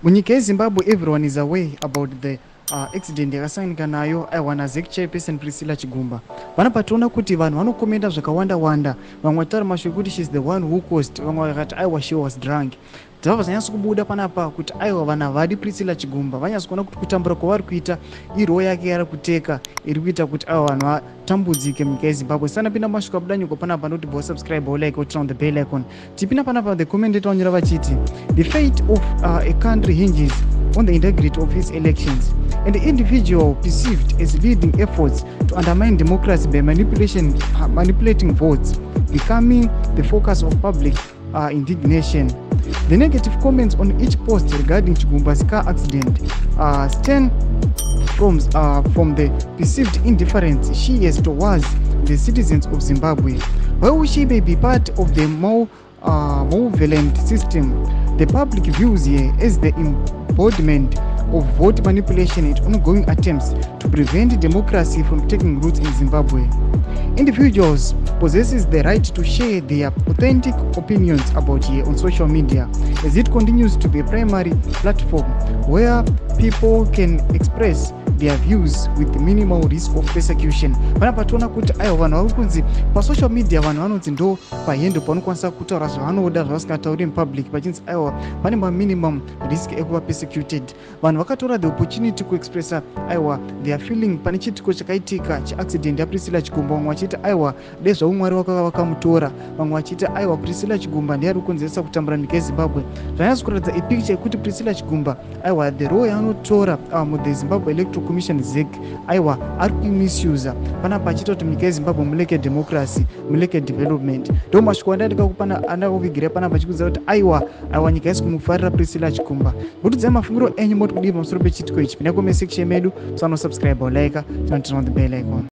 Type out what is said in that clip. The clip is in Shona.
Munyika yeZimbabwe, everyone is aware about the accident yakasanganyika nayo aiwana Sabc chairperson Priscilla Chigumba. Panapa tinoona kuti vanhu vanokomenda zvakawanda wanda. Vamwe vataura mashoko kuti she is the one who caused, vamwe vakati aiwa she was drunk. Zvabva zvanyatso kubuda panapa kuti aiwa vanhu havadi Priscilla Chigumba. Vanyatso kuona kuti kutambura kwavari kuita iroo yake yari kuteka iri kuita kuti aiwa vanhu vatambudzike munyika yeZimbabwe. Sanapinda mashoko abuda nyuko panapa noti bo subscribe or like or turn on the bell icon. Tipinda panapa the commentator vanyora vachiti the fate of a country hinges on the integrity of its elections, and the individual perceived as leading efforts to undermine democracy by manipulating votes, becoming the focus of public indignation. The negative comments on each post regarding Chigumba's car accident stem from the perceived indifference she has towards the citizens of Zimbabwe. While she may be part of the more malevolent system, the public views her as the embodiment of vote manipulation and ongoing attempts to prevent democracy from taking roots in Zimbabwe. Individuals possess the right to share their authentic opinions about her on social media, as it continues to be a primary platform where people can express their views with minimal risk of persecution. Panapa tinoona kuti aiwa vanhu vari kunzi pasocial media vanhu vanonzi ndo pahendo panokwanisa kutaura zvavanoda zvavasingatauri mupublic, vachinzi aiwa pane maminimum risk ekuva persecuted. Vanhu vakatora the opportunity kuexpressa aiwa their feeling pane chiitiko chakaitika cheaccident yaPriscilla Chigumba. Vamwe vachiti aiwa dezvavo Mwari wakanga vakamutora, vamwe vachiti aiwa Priscilla Chigumba ndiye ari kukonzeresa kutambura nyika yeZimbabwe. Zvanyatso kuratidza ipicture yekuti Priscilla Chigumba aiwa the role yaanotora muThe Zimbabwe Electoral Commission Sabc aiwa ari kumisuse panapa achiita kuti nyika yeZimbabwe muleke democracy, muleke development. Ndo mashoko andakakuvigira panapa achikudza kuti aiwa nyika yasi kumufarira Priscilla Chigumba. Mutudzai mafungiro enyu moti kudii pamusoro pechiitiko ichi. Pinda comment section medu, so subscribe or like, turn on the bell icon.